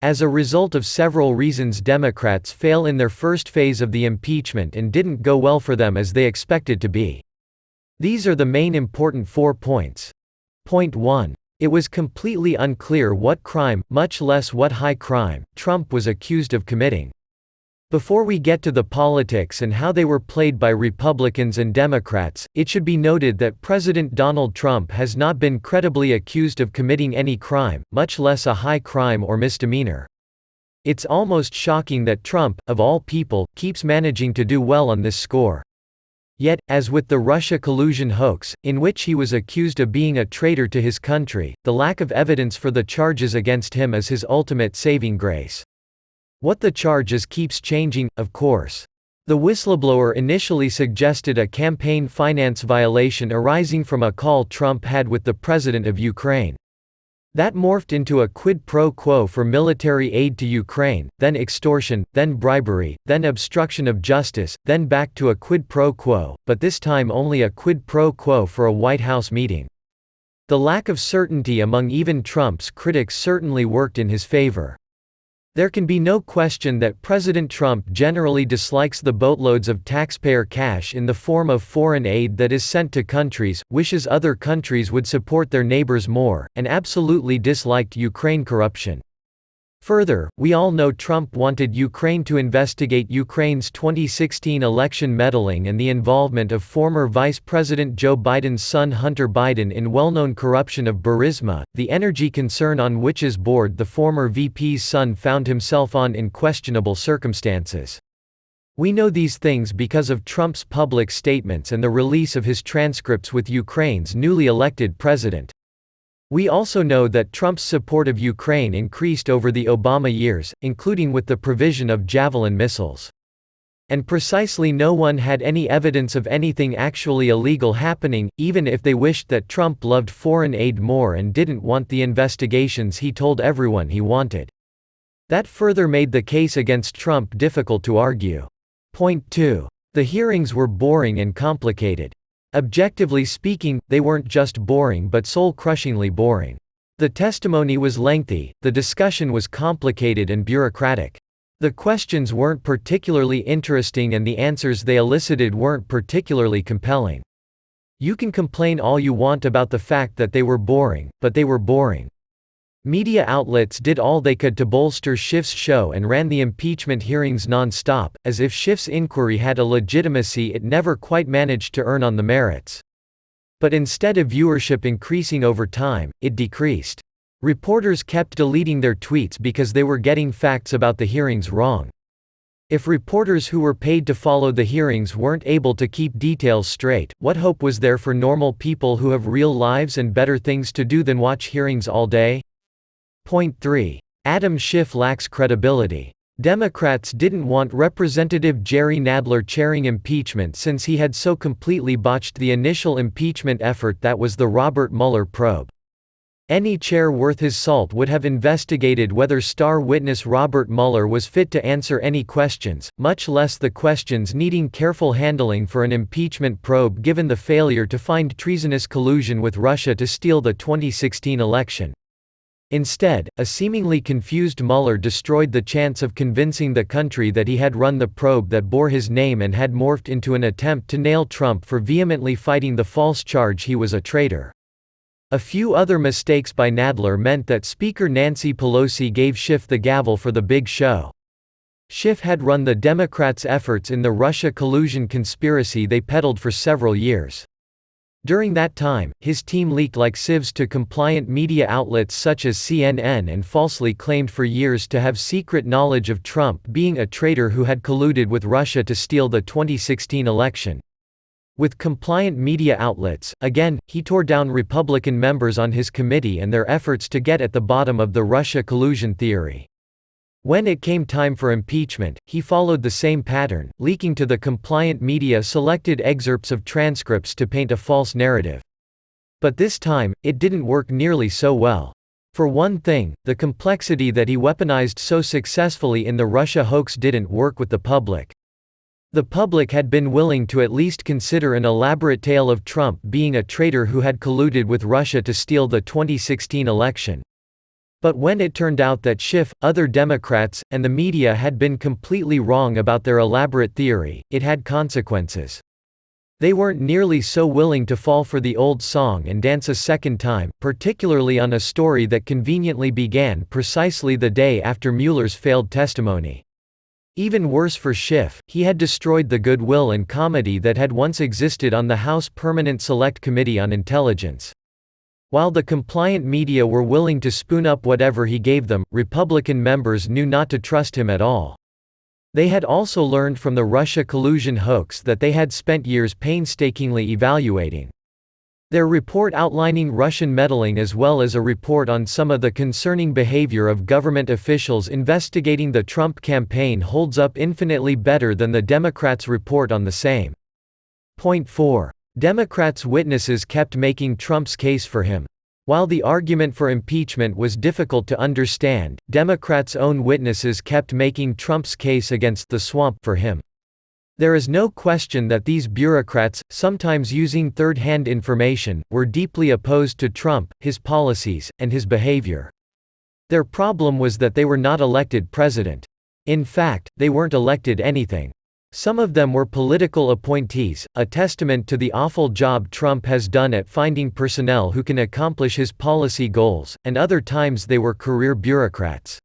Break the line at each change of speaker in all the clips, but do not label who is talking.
As a result of several reasons, Democrats fail in their first phase of the impeachment and didn't go well for them as they expected to be. These are the main important 4 points. Point 1. It was completely unclear what crime, much less what high crime, Trump was accused of committing. Before we get to the politics and how they were played by Republicans and Democrats, it should be noted that President Donald Trump has not been credibly accused of committing any crime, much less a high crime or misdemeanor. It's almost shocking that Trump, of all people, keeps managing to do well on this score. Yet, as with the Russia collusion hoax, in which he was accused of being a traitor to his country, the lack of evidence for the charges against him is his ultimate saving grace. What the charge is keeps changing, of course. The whistleblower initially suggested a campaign finance violation arising from a call Trump had with the president of Ukraine. That morphed into a quid pro quo for military aid to Ukraine, then extortion, then bribery, then obstruction of justice, then back to a quid pro quo, but this time only a quid pro quo for a White House meeting. The lack of certainty among even Trump's critics certainly worked in his favor. There can be no question that President Trump generally dislikes the boatloads of taxpayer cash in the form of foreign aid that is sent to countries, wishes other countries would support their neighbors more, and absolutely disliked Ukraine corruption. Further, we all know Trump wanted Ukraine to investigate Ukraine's 2016 election meddling and the involvement of former Vice President Joe Biden's son Hunter Biden in well-known corruption of Burisma, the energy concern on which's board the former VP's son found himself on in questionable circumstances. We know these things because of Trump's public statements and the release of his transcripts with Ukraine's newly elected president. We also know that Trump's support of Ukraine increased over the Obama years, including with the provision of Javelin missiles. And precisely no one had any evidence of anything actually illegal happening, even if they wished that Trump loved foreign aid more and didn't want the investigations he told everyone he wanted. That further made the case against Trump difficult to argue. Point 2. The hearings were boring and complicated. Objectively speaking, they weren't just boring but soul-crushingly boring. The testimony was lengthy, the discussion was complicated and bureaucratic. The questions weren't particularly interesting and the answers they elicited weren't particularly compelling. You can complain all you want about the fact that they were boring, but they were boring. Media outlets did all they could to bolster Schiff's show and ran the impeachment hearings non-stop, as if Schiff's inquiry had a legitimacy it never quite managed to earn on the merits. But instead of viewership increasing over time, it decreased. Reporters kept deleting their tweets because they were getting facts about the hearings wrong. If reporters who were paid to follow the hearings weren't able to keep details straight, what hope was there for normal people who have real lives and better things to do than watch hearings all day? Point 3. Adam Schiff lacks credibility. Democrats didn't want Representative Jerry Nadler chairing impeachment since he had so completely botched the initial impeachment effort that was the Robert Mueller probe. Any chair worth his salt would have investigated whether star witness Robert Mueller was fit to answer any questions, much less the questions needing careful handling for an impeachment probe given the failure to find treasonous collusion with Russia to steal the 2016 election. Instead, a seemingly confused Mueller destroyed the chance of convincing the country that he had run the probe that bore his name and had morphed into an attempt to nail Trump for vehemently fighting the false charge he was a traitor. A few other mistakes by Nadler meant that Speaker Nancy Pelosi gave Schiff the gavel for the big show. Schiff had run the Democrats' efforts in the Russia collusion conspiracy they peddled for several years. During that time, his team leaked like sieves to compliant media outlets such as CNN and falsely claimed for years to have secret knowledge of Trump being a traitor who had colluded with Russia to steal the 2016 election. With compliant media outlets, again, he tore down Republican members on his committee and their efforts to get at the bottom of the Russia collusion theory. When it came time for impeachment, he followed the same pattern, leaking to the compliant media selected excerpts of transcripts to paint a false narrative. But this time, it didn't work nearly so well. For one thing, the complexity that he weaponized so successfully in the Russia hoax didn't work with the public. The public had been willing to at least consider an elaborate tale of Trump being a traitor who had colluded with Russia to steal the 2016 election. But when it turned out that Schiff, other Democrats, and the media had been completely wrong about their elaborate theory, it had consequences. They weren't nearly so willing to fall for the old song and dance a second time, particularly on a story that conveniently began precisely the day after Mueller's failed testimony. Even worse for Schiff, he had destroyed the goodwill and comedy that had once existed on the House Permanent Select Committee on Intelligence. While the compliant media were willing to spoon up whatever he gave them, Republican members knew not to trust him at all. They had also learned from the Russia collusion hoax that they had spent years painstakingly evaluating. Their report outlining Russian meddling as well as a report on some of the concerning behavior of government officials investigating the Trump campaign holds up infinitely better than the Democrats' report on the same. Point 4. Democrats' witnesses kept making Trump's case for him. While the argument for impeachment was difficult to understand, Democrats' own witnesses kept making Trump's case against the swamp for him. There is no question that these bureaucrats, sometimes using third-hand information, were deeply opposed to Trump, his policies, and his behavior. Their problem was that they were not elected president. In fact, they weren't elected anything. Some of them were political appointees, a testament to the awful job Trump has done at finding personnel who can accomplish his policy goals, and other times they were career bureaucrats.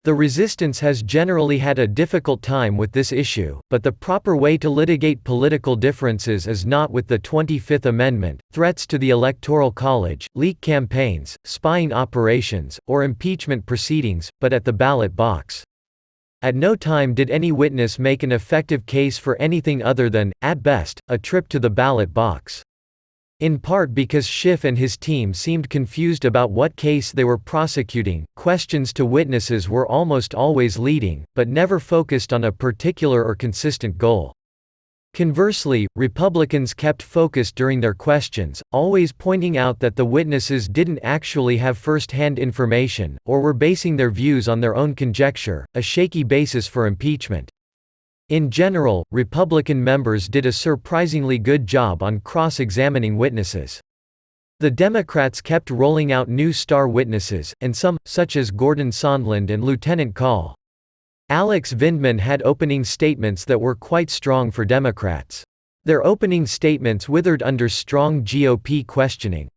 The resistance has generally had a difficult time with this issue, but the proper way to litigate political differences is not with the 25th Amendment, threats to the Electoral College, leak campaigns, spying operations, or impeachment proceedings, but at the ballot box. At no time did any witness make an effective case for anything other than, at best, a trip to the ballot box. In part because Schiff and his team seemed confused about what case they were prosecuting, questions to witnesses were almost always leading, but never focused on a particular or consistent goal. Conversely, Republicans kept focused during their questions, always pointing out that the witnesses didn't actually have first-hand information, or were basing their views on their own conjecture, a shaky basis for impeachment. In general, Republican members did a surprisingly good job on cross-examining witnesses. The Democrats kept rolling out new star witnesses, and some, such as Gordon Sondland and Lieutenant Col. Alex Vindman had opening statements that were quite strong for Democrats. Their opening statements withered under strong GOP questioning.